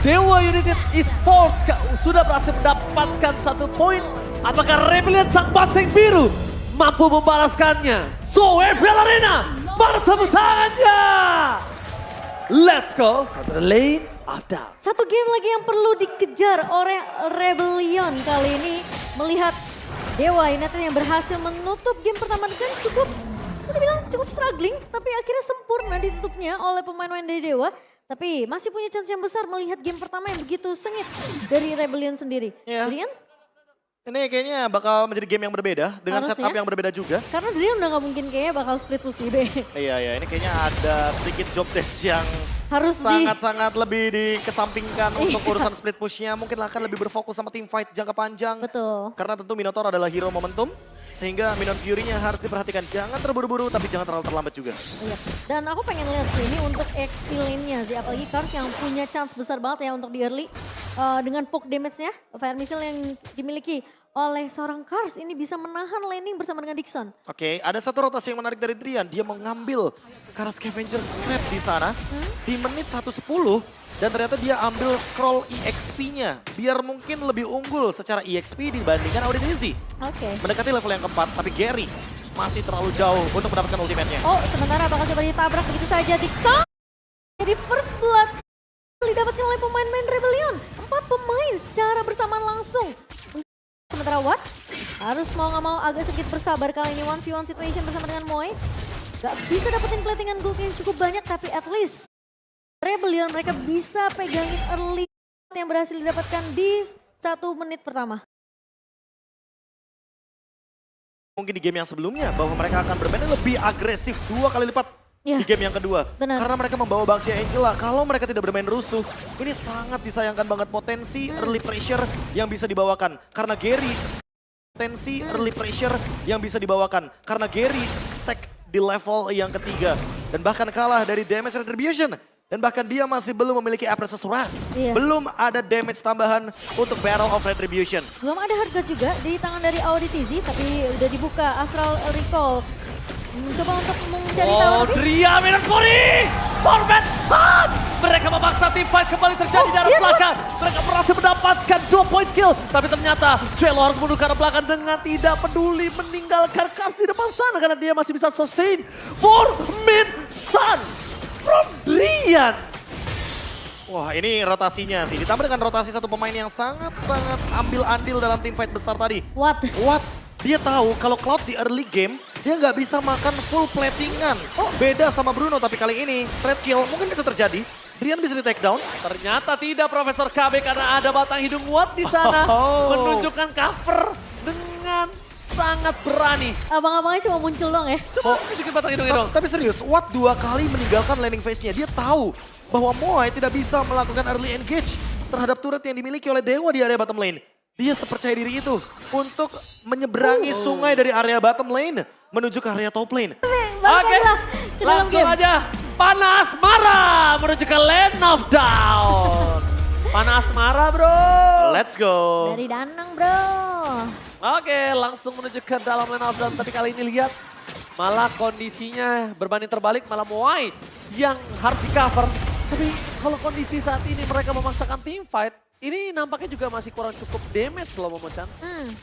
Dewa United Esports sudah berhasil mendapatkan 1 poin. Apakah Rebellion sang banteng biru mampu membalaskannya? So, FPL Arena, mana tepuk tangannya? Let's go to the lane of doubt. Satu game lagi yang perlu dikejar oleh Rebellion kali ini. Melihat Dewa United yang berhasil menutup game pertama dengan cukup struggling. Tapi akhirnya sempurna ditutupnya oleh pemain-pemain dari Dewa. Tapi masih punya chance yang besar melihat game pertama yang begitu sengit dari Rebellion sendiri. Iya. Drian? Ini kayaknya bakal menjadi game yang berbeda dengan Harusnya. setup yang berbeda juga. Karena Drian udah gak mungkin kayaknya bakal split push di B. Iya, ini kayaknya ada sedikit job desk yang Harus sangat-sangat lebih dikesampingkan untuk Iya. urusan split pushnya. Mungkin akan lebih berfokus sama team fight jangka panjang. Betul. Karena tentu Minotaur adalah hero momentum. Sehingga Minion Fury-nya harus diperhatikan. Jangan terburu-buru tapi jangan terlalu terlambat juga. Iya. Dan aku pengen lihat sih ini untuk XP lane-nya sih. Apalagi Kars yang punya chance besar banget ya untuk di early. Dengan poke damage-nya, Fire Missile yang dimiliki oleh seorang Kars ini bisa menahan laning bersama dengan Dixon. Oke, ada satu rotasi yang menarik dari Drian. Dia mengambil Kara Scavenger Trap di sana di menit 1:10 dan ternyata dia ambil scroll EXP-nya biar mungkin lebih unggul secara EXP dibandingkan Audit. Oke. Mendekati level yang keempat, tapi Gary masih terlalu jauh untuk mendapatkan ultimate-nya. Oh, sementara bakal coba ditabrak begitu saja Dixon. Jadi first blood didapatkan oleh pemain-pemain Rebellion. 4 pemain secara bersamaan langsung. Sementara Watt harus mau gak mau agak sedikit bersabar kali ini 1v1 situation bersama dengan Moe. Gak bisa dapetin platingan gold yang cukup banyak tapi at least Rebellion mereka bisa pegangin early yang berhasil didapatkan di 1 menit pertama. Mungkin di game yang sebelumnya bahwa mereka akan bermain lebih agresif 2 kali lipat Ya, di game yang kedua. benar. Karena mereka membawa Baxia Angela. Kalau mereka tidak bermain rusuh, ini sangat disayangkan banget potensi early pressure yang bisa dibawakan. Karena Gary early pressure yang bisa dibawakan. Karena Gary stack di level yang ketiga. Dan bahkan kalah dari damage retribution. Dan bahkan dia masih belum memiliki Apprentice Wrath. Iya. Belum ada damage tambahan untuk Battle of Retribution. Belum ada harga juga di tangan dari Auditizi tapi udah dibuka Astral Recall. Coba untuk mencari tahu Oh, tapi Drian Minakuri! Format Sun! Mereka memaksa tim fight kembali terjadi dari iya, belakang. Mereka berhasil mendapatkan 2 point kill. Tapi ternyata Cello harus mundur ke arah belakang dengan tidak peduli meninggalkan Kars di depan sana. Karena dia masih bisa sustain. 4-min stun from Drian. Wah, ini rotasinya sih. Ditambah dengan rotasi satu pemain yang sangat-sangat ambil andil dalam tim fight besar tadi. what? Dia tahu kalau Cloud di early game, dia nggak bisa makan full platingan. Beda sama Bruno, tapi kali ini trade kill mungkin bisa terjadi. Drian bisa di take down. Ternyata tidak Profesor KB karena ada batang hidung Watt di sana. Oh. Menunjukkan cover dengan sangat berani. Abang-abangnya cuma muncul dong ya. Coba tunjukin batang hidungnya dong. Tapi serius, Watt 2 kali meninggalkan landing phase-nya. Dia tahu bahwa Moai tidak bisa melakukan early engage terhadap turret yang dimiliki oleh Dewa di area bottom lane. Dia sepercaya diri itu untuk menyeberangi sungai dari area bottom lane menuju ke area top lane. Oke, Ke dalam langsung game. aja. Panas marah menuju ke Land of Down. Panas marah bro. Let's go. Dari Danang bro. Oke, langsung menuju ke dalam Land of Down. Tapi kali ini lihat malah kondisinya berbanding terbalik. Malah Moai yang harus di cover. Tapi kalau kondisi saat ini mereka memaksakan team fight. Ini nampaknya juga masih kurang cukup damage loh Momo-chan.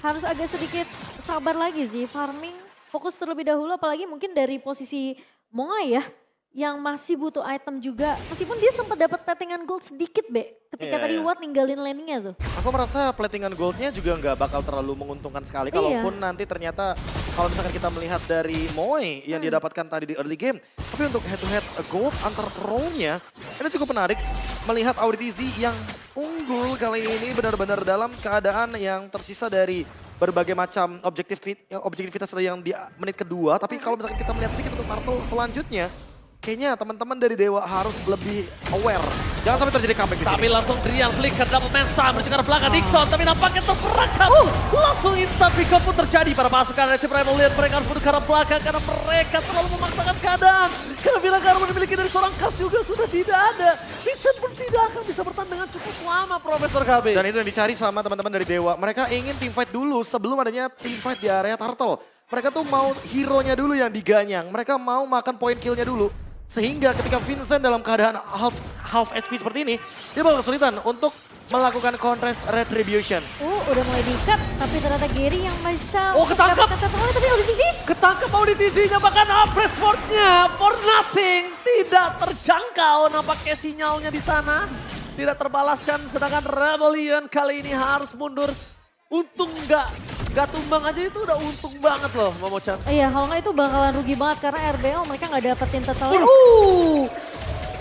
Harus agak sedikit sabar lagi sih. Farming fokus terlebih dahulu apalagi mungkin dari posisi Moai ya. Yang masih butuh item juga. Meskipun dia sempat dapat platingan gold sedikit Be. Ketika Iya, tadi iya. Watt ninggalin landingnya tuh. Aku merasa platingan goldnya juga nggak bakal terlalu menguntungkan sekali. Iya. Kalaupun nanti ternyata kalau misalkan kita melihat dari Moe yang dia dapatkan tadi di early game. Tapi untuk head to head gold antar pro-nya ini cukup menarik. Melihat Auditizi yang unggul kali ini benar-benar dalam keadaan yang tersisa dari berbagai macam objektivitas yang di menit kedua. Tapi kalau misalkan kita melihat sedikit untuk Turtle selanjutnya. Kayaknya teman-teman dari Dewa harus lebih aware. Jangan sampai terjadi comeback di sini. Tapi langsung Drian flicker double man stun menuju ke arah belakang Dixon. Tapi nampaknya terperangkap. Langsung instant pick up pun terjadi pada pasukan dari tim Rebellion. Mereka harus menuju ke arah belakang karena mereka terlalu memaksakan keadaan. Karena bila Garmin dimiliki dari seorang Kars juga sudah tidak ada. Vincent pun tidak akan bisa bertahan dengan cukup lama Profesor KB. Dan itu yang dicari sama teman-teman dari Dewa. Mereka ingin team fight dulu sebelum adanya team fight di area Turtle. Mereka tuh mau hero-nya dulu yang diganyang. Mereka mau makan point kill-nya dulu. Sehingga ketika Vincent dalam keadaan half SP seperti ini, dia bakal kesulitan untuk melakukan Contrast Retribution. Udah mulai di-cut, tapi ternyata Gary yang bisa... Ketangkap! Tapi Auditizi Ketangkap Auditizi-nya, bahkan Press Force-nya for nothing. Tidak terjangkau nampaknya sinyalnya di sana. Tidak terbalaskan, sedangkan Rebellion kali ini harus mundur. Untung nggak tumbang aja itu udah untung banget loh Momo-chan. Iya, kalau nggak itu bakalan rugi banget karena RBL mereka nggak dapetin totalnya.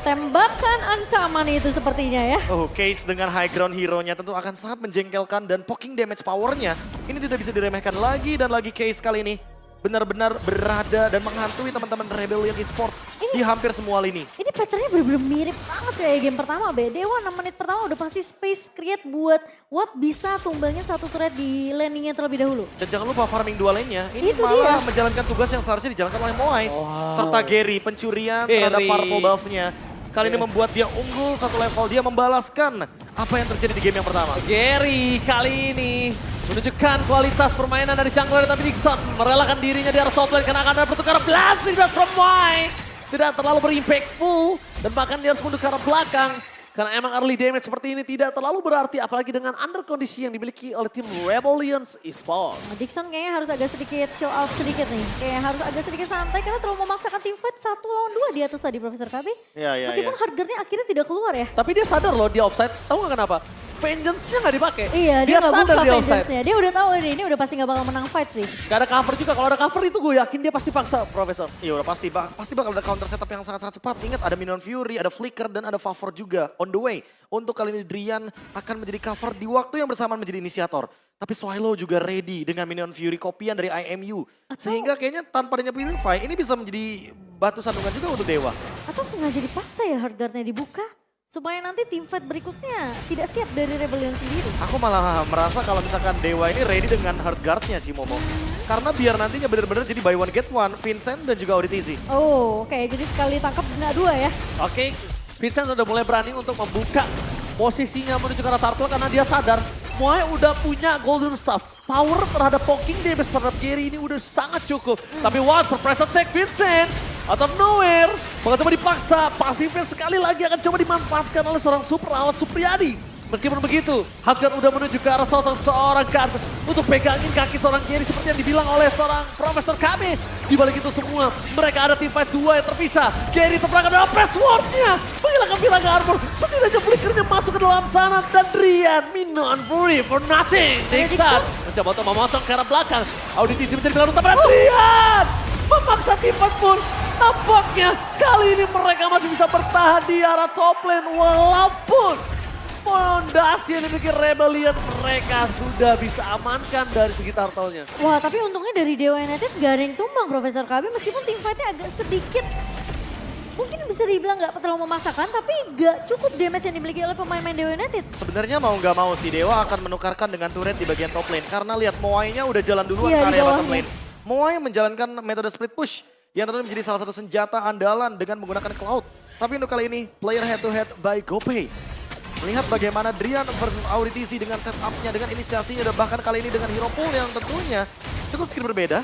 Tembakan ancaman itu sepertinya ya. Case dengan high ground hero-nya tentu akan sangat menjengkelkan dan poking damage power-nya ini tidak bisa diremehkan lagi dan lagi. Case kali ini benar-benar berada dan menghantui teman-teman Rebellion Esports di hampir semua lini. Ini patternnya bener-bener mirip banget kayak game pertama. Dewa 6 menit pertama udah pasti space create buat Watt bisa tumbangin satu turret di landingnya terlebih dahulu. Dan jangan lupa farming dua lane-nya, ini Itu malah dia. menjalankan tugas yang seharusnya dijalankan oleh Moai. Serta Gary, pencurian terhadap purple buff-nya. Kali ini membuat dia unggul satu level, dia membalaskan apa yang terjadi di game yang pertama. Gary kali ini menunjukkan kualitas permainan dari jungler, tapi Dixon merelakan dirinya di arah top lane karena akan ada pertukaran blasting blast from Moai. Tidak terlalu berimpactful dan bahkan dia harus mundur ke arah belakang. Karena emang early damage seperti ini tidak terlalu berarti apalagi dengan under kondisi yang dimiliki oleh tim Rebellion Esports. Dixon kayaknya harus agak sedikit chill out sedikit nih. Kayak harus agak sedikit santai karena terlalu memaksakan tim fight 1 lawan 2 di atas tadi Profesor KB. Meskipun hard guard-nya akhirnya tidak keluar ya. Tapi dia sadar loh dia offside, tahu nggak kenapa? Vengeance-nya nggak dipakai. Iya, dia nggak sadar buka dia offside. vengeance-nya. Dia udah tahu ini udah pasti nggak bakal menang fight sih. Gak ada cover juga, kalau ada cover itu gue yakin dia pasti paksa, Profesor. Iya udah pasti bakal ada counter setup yang sangat-sangat cepat. Ingat ada Minion Fury, ada Flicker dan ada Favor juga on the way. Untuk kali ini Drian akan menjadi cover di waktu yang bersamaan menjadi inisiator. Tapi Swallow juga ready dengan Minion Fury kopian dari IMU. Sehingga kayaknya tanpa adanya Purify ini bisa menjadi batu sandungan juga untuk Dewa. Atau sengaja dipaksa ya hard guard-nya dibuka. Supaya nanti tim fight berikutnya tidak siap dari Rebellion sendiri. Aku malah merasa kalau misalkan Dewa ini ready dengan hard guard-nya sih Momo. Karena biar nantinya benar-benar jadi buy one get one, Vincent dan juga Auditizi. Oke, jadi sekali tangkap kena 2 ya. Oke, Vincent udah mulai berani untuk membuka posisinya menuju ke arah turtle karena dia sadar Moai udah punya golden staff. Power terhadap poking damage terhadap Gary ini udah sangat cukup. Tapi surprise attack Vincent. Out of nowhere, bakal coba dipaksa, pasifnya sekali lagi akan coba dimanfaatkan oleh seorang super awat Supriyadi. Meskipun begitu, Hardguard udah menuju ke arah seorang Kars untuk pegangin kaki seorang Gary seperti yang dibilang oleh seorang Profesor Kami. Di balik itu semua, mereka ada tim fight 2 yang terpisah. Gary terperangkap dengan press ward-nya, menghilangkan bilang armor. Setidaknya flickernya masuk ke dalam sana dan Drian Minion Fury for nothing. Dixon mencoba untuk memotong ke arah belakang. Auditizi menjadi bilang utama Drian memaksa tim fight pun. Tampaknya kali ini mereka masih bisa bertahan di arah top lane walaupun fondasi yang dimiliki Rebellion mereka sudah bisa amankan dari segi turtle-nya. Wah, tapi untungnya dari Dewa United gak ada yang tumbang Profesor KB meskipun tim fight-nya agak sedikit mungkin bisa dibilang gak terlalu memaksakan tapi gak cukup damage yang dimiliki oleh pemain-pemain Dewa United. Sebenarnya mau nggak mau sih Dewa akan menukarkan dengan turret di bagian top lane karena lihat Moai-nya udah jalan duluan ke area bottom lane. Moai menjalankan metode split push yang tentu menjadi salah satu senjata andalan dengan menggunakan Cloud. Tapi untuk kali ini, player head to head by GoPay. Melihat bagaimana Drian versus Auditizi dengan setupnya, dengan inisiasinya, dan bahkan kali ini dengan hero pool yang tentunya cukup sedikit berbeda.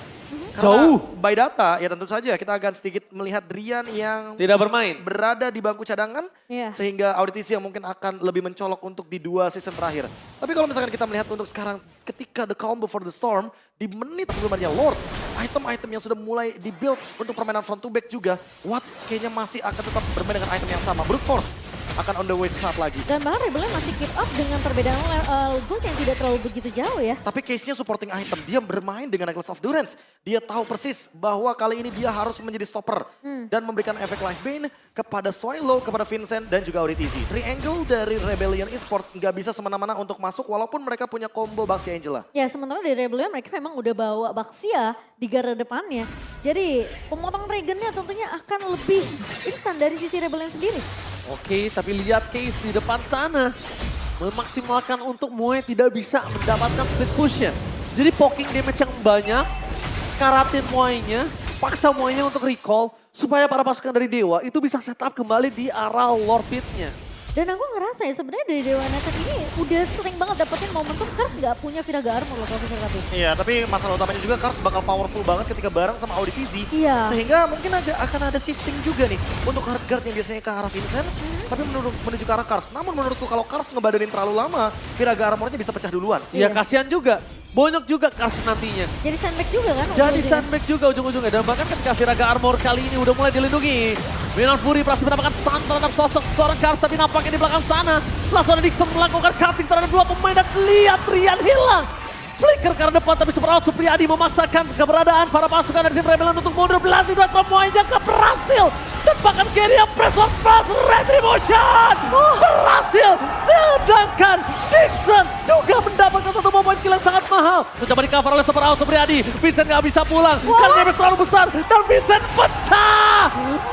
Karena by data, ya tentu saja kita akan sedikit melihat Drian yang tidak bermain, berada di bangku cadangan, sehingga Auditizi yang mungkin akan lebih mencolok untuk di 2 season terakhir. Tapi kalau misalkan kita melihat untuk sekarang, ketika the calm before the storm, di menit sebelumnya Lord, item-item yang sudah mulai di-build untuk permainan front to back juga, Watt kayaknya masih akan tetap bermain dengan item yang sama, Brute Force akan on the way sesaat lagi. Dan bahkan Rebellion masih keep up dengan perbedaan gold yang tidak terlalu begitu jauh ya. Tapi case-nya supporting item, dia bermain dengan Necklace of Durance. Dia tahu persis bahwa kali ini dia harus menjadi stopper. Dan memberikan efek life bane kepada Swallow, kepada Vincent, dan juga Auditizi. Triangle dari Rebellion Esports nggak bisa semena-mena untuk masuk walaupun mereka punya combo Baxia Angela. Ya sementara dari Rebellion mereka memang udah bawa Baxia di garda depannya. Jadi pemotong Dragon-nya tentunya akan lebih instan dari sisi Rebellion sendiri. Oke, tapi lihat case di depan sana. Memaksimalkan untuk Moe tidak bisa mendapatkan split push-nya. Jadi poking damage yang banyak, sekaratin Moe-nya, paksa Moe-nya untuk recall. Supaya para pasukan dari Dewa itu bisa setup kembali di arah Lord Pit-nya. Dan aku ngerasa ya sebenarnya dari Dewa United ini udah sering banget dapetin momentum Kars nggak punya Viraga Armor loh Profesor KB. Iya, tapi masalah utamanya juga Kars bakal powerful banget ketika bareng sama Audi TZ. Iya. Sehingga mungkin akan ada shifting juga nih untuk hard guard yang biasanya ke arah Vincent, tapi menuju ke arah Kars. Namun menurutku kalau Kars ngebadanin terlalu lama, Viraga Armornya bisa pecah duluan. Iya, Iya. kasihan juga. Bonyok juga Kars nantinya. Jadi sandbag juga kan? Jadi ujung-ujungnya. sandbag juga ujung-ujungnya. Dan bahkan ketika Viraga Armor kali ini udah mulai dilindungi. Milan Fury berhasil mendapatkan stun terhadap sosok seorang Kars, tapi nampaknya di belakang sana. Langsung ada Dixon melakukan cutting terhadap dua pemain dan lihat Rian hilang. Flicker ke arah depan, tapi Super Out Supriyadi memaksakan keberadaan para pasukan dari tim Rebellion untuk mundur. Berhasil buat semuanya gak berhasil. Dan bahkan Keria press on press retribution. Berhasil. Sedangkan Dixon juga mendapatkan satu momen kill yang sangat mahal. Mencoba di cover oleh Super Out Supriyadi. Vincent gak bisa pulang karena damage terlalu besar. Dan Vincent pecah.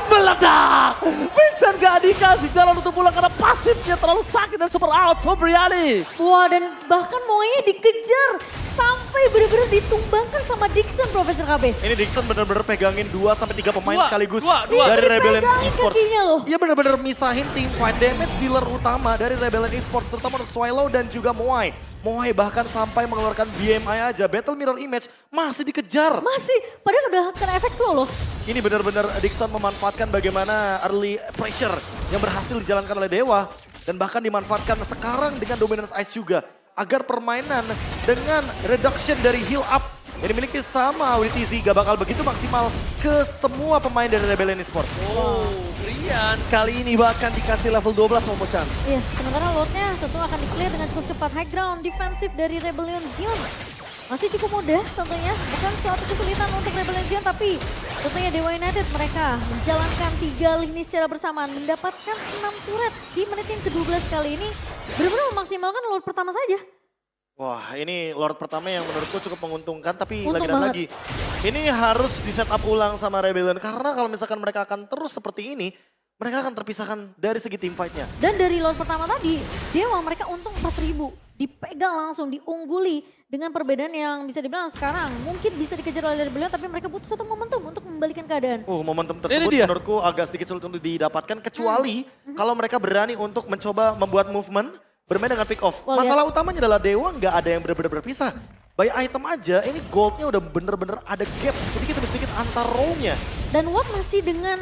Meledak. Vincent gak dikasih jalan untuk pulang karena pasifnya terlalu sakit dan Super Out Supriyadi. Wah, dan bahkan Moe dikejar sampai benar-benar ditumbangkan sama Dixon Profesor KB. Ini Dixon bener-bener pegangin 2-3 pemain Dua, sekaligus dua. dari Rebellion Dipegangin Esports. kakinya loh. Iya bener-bener misahin tim fight damage dealer utama dari Rebellion Esports, terutama untuk Swallow dan juga Moai. Moai bahkan sampai mengeluarkan BMI aja, Battle Mirror Image masih dikejar. Masih, padahal udah kena efek slow loh. Ini benar-benar Dixon memanfaatkan bagaimana early pressure yang berhasil dijalankan oleh Dewa. Dan bahkan dimanfaatkan sekarang dengan Dominance Ice juga. Agar permainan dengan reduction dari heal up yang dimiliki sama Audi TZ gak bakal begitu maksimal ke semua pemain dari Rebellion Esports. Oh, Rian kali ini bahkan dikasih level 12 Momo-chan. Iya, sementara Lordnya tentu akan di-clear dengan cukup cepat. High ground defensif dari Rebellion Zion. Masih cukup mudah tentunya, bukan suatu kesulitan untuk Rebellion Zion, tapi tentunya Dewa United mereka menjalankan 3 lini secara bersamaan, mendapatkan 6 turret di menit yang ke-12 kali ini, benar-benar memaksimalkan Lord pertama saja. Wah, ini Lord pertama yang menurutku cukup menguntungkan, tapi Untung lagi dan banget. lagi. Ini harus di set up ulang sama Rebellion, karena kalau misalkan mereka akan terus seperti ini, mereka akan terpisahkan dari segi team fight-nya. Dan dari Lord pertama tadi, Dewa mereka untung 4.000, dipegang langsung, diungguli. Dengan perbedaan yang bisa dibilang sekarang mungkin bisa dikejar oleh Rebellion, tapi mereka butuh satu momentum untuk membalikan keadaan. Momentum Ini tersebut dia. menurutku agak sedikit sulit untuk didapatkan, kecuali kalau mereka berani untuk mencoba membuat movement, bermain dengan pick off. Oh, Masalah utamanya adalah Dewa nggak ada yang benar-benar berpisah. By item aja, ini goldnya udah bener-bener ada gap sedikit demi sedikit antar row-nya. Dan Watt masih dengan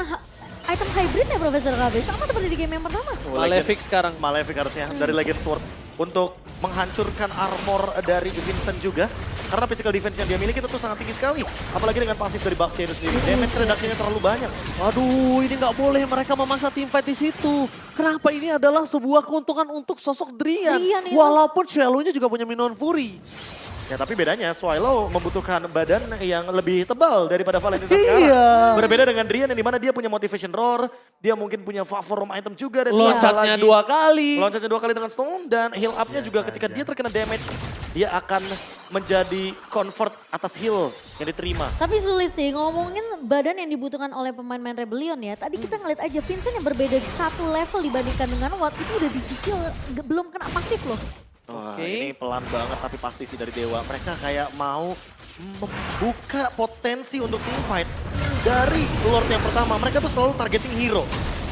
item hybridnya Profesor KB, sama seperti di game yang pertama. Malefic sekarang. Malefic harusnya dari Legend Sword untuk menghancurkan armor dari Vincent juga. Karena physical defense yang dia miliki tentu sangat tinggi sekali. Apalagi dengan pasif dari Baxia itu sendiri. Damage reduction-nya terlalu banyak. Waduh, ini nggak boleh mereka memaksa tim fight di situ. Kenapa ini adalah sebuah keuntungan untuk sosok Drian. Drian, iya. Walaupun Swallow-nya juga punya Minion Fury. Ya tapi bedanya Swallow membutuhkan badan yang lebih tebal daripada Valentina sekarang. Iya. Berbeda dengan Drian yang dimana dia punya motivation roar, dia mungkin punya favor item juga. Dan Loncatnya 2 kali. Loncatnya 2 kali dengan Stone dan heal up-nya juga ketika dia terkena damage, dia akan menjadi convert atas heal yang diterima. Tapi sulit sih ngomongin badan yang dibutuhkan oleh pemain-pemain Rebellion ya. Tadi kita ngeliat aja Vincent yang berbeda di satu level dibandingkan dengan Watt itu udah dicicil belum kena pasif loh. Wah, Oke. ini pelan banget tapi pasti sih dari Dewa. Mereka kayak mau membuka potensi untuk team fight dari Lord yang pertama. Mereka tuh selalu targeting hero.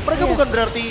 Mereka Iya. bukan berarti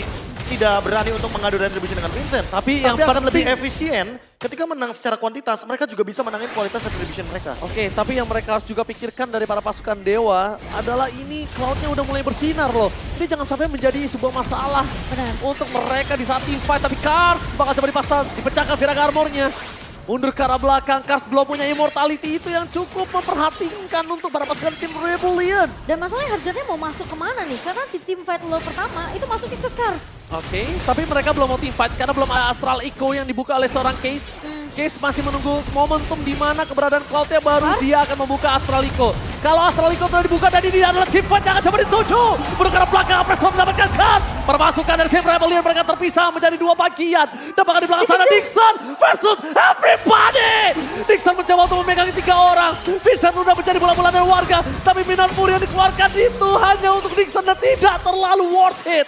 tidak berani untuk mengadu retribution dengan Vincent. Tapi yang akan lebih penting- efisien ketika menang secara kuantitas. Mereka juga bisa menangin kualitas retribution mereka. Oke, tapi yang mereka harus juga pikirkan dari para pasukan Dewa adalah ini Cloud-nya udah mulai bersinar loh. Ini jangan sampai menjadi sebuah masalah Benar. untuk mereka di saat team fight. Tapi Kars bakal coba dipasang, dipecahkan Viraga Armornya. Mundur ke arah belakang, Kars belum punya immortality, itu yang cukup memperhatikan untuk para pasukan tim Rebellion. Dan masalahnya harganya mau masuk kemana nih? Karena di tim fight Lord pertama itu masuknya ke Kars. Oke, tapi mereka belum mau team fight karena belum ada Astral Echo yang dibuka oleh seorang Case. Case masih menunggu momentum di mana keberadaan Cloud-nya baru dia akan membuka Astral Echo. Kalau Astral Echo telah dibuka dan ini adalah team fight yang akan coba dituju. Mundur ke arah belakang, Preston mendapatkan Kars. Permasukan dari tim Rebellion mereka terpisah menjadi 2 bagian. Dan bahkan di belakang sana Dixon versus everybody. Dixon mencoba untuk memegangi 3 orang. Vincent sudah menjadi bola-bola dari warga. Tapi Minan Fury yang dikeluarkan itu hanya untuk Dixon dan tidak terlalu worth it.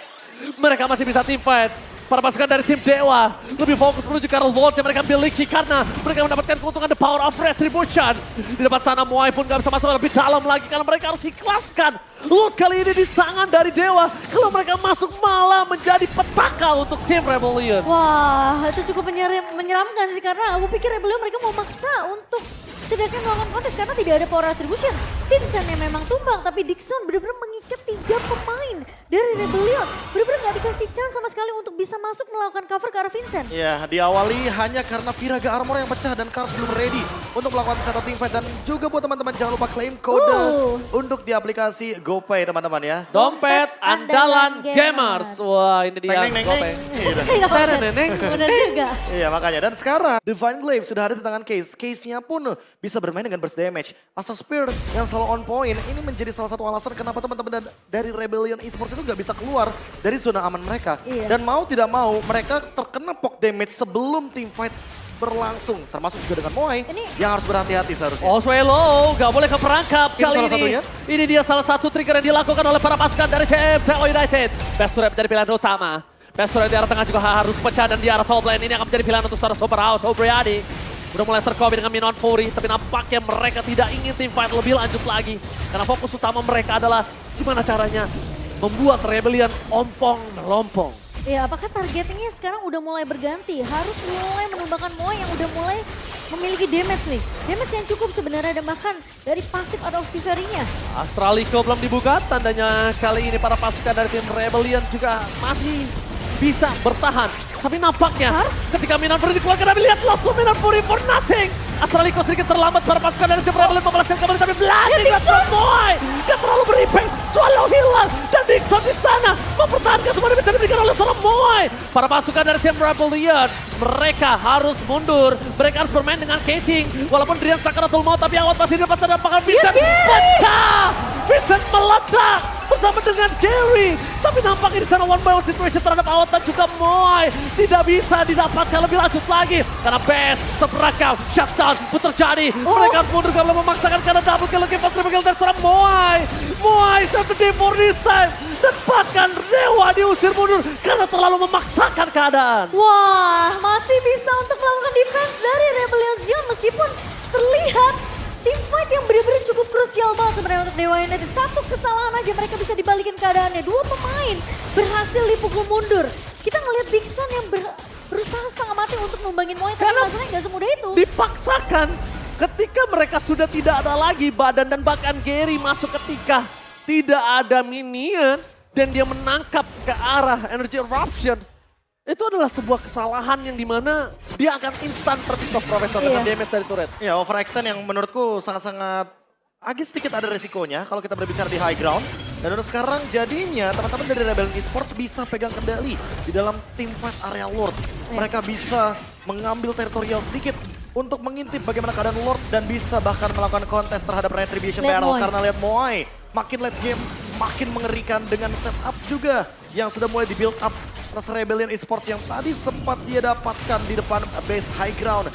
Mereka masih bisa team fight. para pasukan dari tim Dewa lebih fokus menuju ke arah Lord yang mereka miliki karena mereka mendapatkan keuntungan the power of retribution. Di depan sana Moai pun gak bisa masuk lebih dalam lagi karena mereka harus ikhlaskan Lord kali ini di tangan dari Dewa. Kalau mereka masuk malah menjadi petaka untuk tim Rebellion. Wah, itu cukup menyeramkan sih karena aku pikir Rebellion mereka mau maksa untuk setidaknya melakukan kontes karena tidak ada power attribution. Vincent yang memang tumbang, tapi Dixon benar-benar mengikat 3 pemain dari Rebellion. Benar-benar gak dikasih chance sama sekali untuk bisa masuk melakukan cover ke arah Vincent. Ya, diawali hanya karena Viraga armor yang pecah dan Kars belum ready untuk melakukan setup team fight. Dan juga buat teman-teman jangan lupa claim kode untuk di aplikasi GoPay teman-teman ya. Dompet andalan gamers. Wah, ini dia GoPay. Neneng. Benar juga. Iya makanya. Dan sekarang Divine Glaive sudah ada di tangan Case. Case-nya pun bisa bermain dengan burst damage. Astral Spear yang selalu on point. Ini menjadi salah satu alasan kenapa teman-teman dari Rebellion Esports itu gak bisa keluar dari zona aman mereka. Iya. Dan mau tidak mau mereka terkena poke damage sebelum team fight berlangsung. Termasuk juga dengan Moai yang harus berhati-hati seharusnya. Oswelo gak boleh keperangkap kali salah ini. satunya. Ini dia salah satu trigger yang dilakukan oleh para pasukan dari tim Dewa United. Best Turret menjadi pilihan utama. Best Turret di arah tengah juga harus pecah dan di arah top lane ini akan menjadi pilihan untuk seorang Super House O'Briady. Udah mulai terkobi dengan Minon Fury, tapi nampaknya mereka tidak ingin tim fight lebih lanjut lagi. Karena fokus utama mereka adalah gimana caranya membuat Rebellion ompong-merompong. Ya, apakah targetnya sekarang udah mulai berganti? Harus mulai menumbangkan Moai yang udah mulai memiliki damage nih. Damage yang cukup sebenarnya dan bahkan dari pasif out of Vivari-nya. Astralico belum dibuka, tandanya kali ini para pasukan dari tim Rebellion juga masih bisa bertahan. Tapi nampaknya ketika Minon Fury dikeluarkan, tapi lihat langsung Minon Fury for nothing. Astralico sedikit terlambat, para pasukan dari tim Rebellion membalaskan kembali, tapi Blinding Blast Moai gak terlalu berimpact. Swallow hilang dan Dixon di sana mempertahankan semua yang bisa diberikan oleh seorang Moai. Para pasukan dari tim Rebellion mereka harus mundur, mereka harus bermain dengan Kating. Walaupun Drian Sakaratul Maut, tapi Awad masih di depan sana. Bahkan Vincent pecah, Vincent meledak bersama dengan Gary. Tapi nampaknya di sana one by one situation terhadap Awad dan juga Moai tidak bisa didapatkan lebih lanjut lagi. Karena Best terperangkap, shutdown pun terjadi. Mereka mundur kalau memaksakan karena double kill lagi pas triple kill dari seorang Moai. Moai satu day for this time. Dan bahkan Dewa diusir mundur karena terlalu memaksakan keadaan. Wah, masih bisa untuk melakukan defense dari Rebellion Zion meskipun terlihat team fight yang benar-benar cukup krusial banget sebenarnya untuk Dewa United. Satu kesalahan aja mereka bisa dibalikin keadaannya. 2 pemain berhasil dipukul mundur. Kita ngelihat Dixon yang berusaha setengah mati untuk numbangin Moai, tapi masalahnya nggak semudah itu. Dipaksakan ketika mereka sudah tidak ada lagi badan dan bahkan Gary masuk ketika tidak ada minion dan dia menangkap ke arah energy eruption. Itu adalah sebuah kesalahan yang dimana dia akan instan terpick off Profesor dengan damage dari turret. Ya, overextend yang menurutku sangat-sangat agak sedikit ada resikonya kalau kita berbicara di high ground. Dan untuk sekarang jadinya teman-teman dari Rebellion Esports bisa pegang kendali di dalam team fight area Lord. Mereka bisa mengambil teritorial sedikit untuk mengintip bagaimana keadaan Lord dan bisa bahkan melakukan kontes terhadap Retribution Battle. Karena lihat Moai makin late game, makin mengerikan dengan setup juga yang sudah mulai di-build up atas Rebellion Esports yang tadi sempat dia dapatkan di depan base high ground.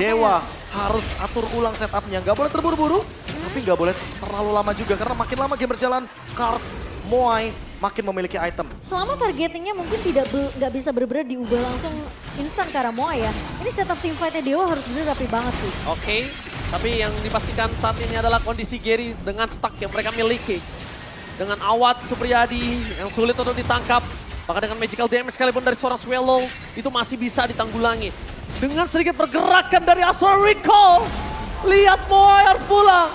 Dewa harus atur ulang setupnya, nggak boleh terburu-buru, tapi nggak boleh terlalu lama juga karena makin lama game berjalan, Kars, Moai makin memiliki item. Selama targetingnya mungkin nggak bisa benar-benar diubah langsung instan ke arah Moai ya. Ini setup team fight-nya Dewa harus benar rapi banget sih. Oke, tapi yang dipastikan saat ini adalah kondisi Gary dengan stack yang mereka miliki. Dengan Awad Supriyadi yang sulit untuk ditangkap. Bahkan dengan magical damage sekalipun dari seorang Swallow itu masih bisa ditanggulangi. Dengan sedikit pergerakan dari Astral Recall. Lihat Moai harus pulang.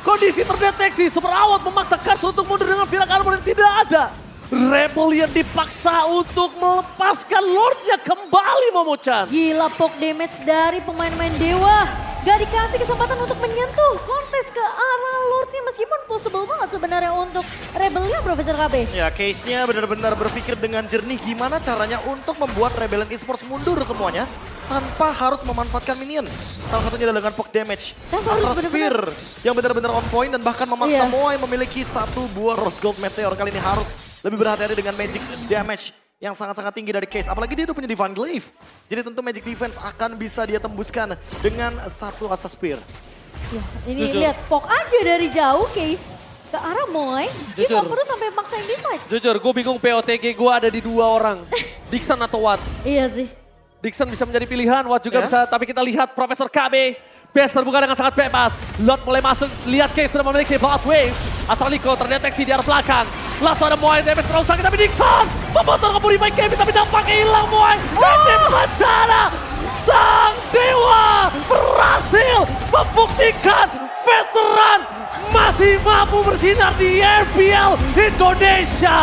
Kondisi terdeteksi, Super Awad memaksa Kars untuk mundur dengan Viraga armor yang tidak ada. Rebellion dipaksa untuk melepaskan Lordnya kembali, Momo-chan. Gila poke damage dari pemain-pemain Dewa. Gak dikasih kesempatan untuk menyentuh kontes ke arah Lordnya meskipun possible banget sebenarnya untuk Rebellion, Profesor KB. Ya, case-nya benar-benar berpikir dengan jernih gimana caranya untuk membuat Rebellion Esports mundur semuanya tanpa harus memanfaatkan minion. Salah satunya adalah dengan poke damage. Astral Spear yang benar-benar on point dan bahkan memaksa Moai memiliki 1 buah Rose Gold Meteor. Kali ini harus lebih berhati-hati dengan magic damage yang sangat-sangat tinggi dari Case. Apalagi dia udah punya Divine Glaive. Jadi tentu magic defense akan bisa dia tembuskan dengan 1 Astral Spear. Ya, ini lihat poke aja dari jauh Case ke arah Moai. Dia nggak perlu sampai maksain di fight. Jujur, gue bingung POTG gue ada di 2 orang. Dixon atau Watt? Iya sih. Dixon bisa menjadi pilihan, Watt juga Ya. bisa. Tapi kita lihat Profesor KB. Base terbuka dengan sangat bebas. Lot mulai masuk, lihat Case sudah memiliki Blood Waves. Astraliko terdeteksi di arah belakang. Langsung ada Moai, damage terlalu sakit, tapi Dixon memotong ke Purify KB, tapi dampaknya hilang Moai. Dan bencana, sang dewa berhasil membuktikan veteran masih mampu bersinar di RPL Indonesia.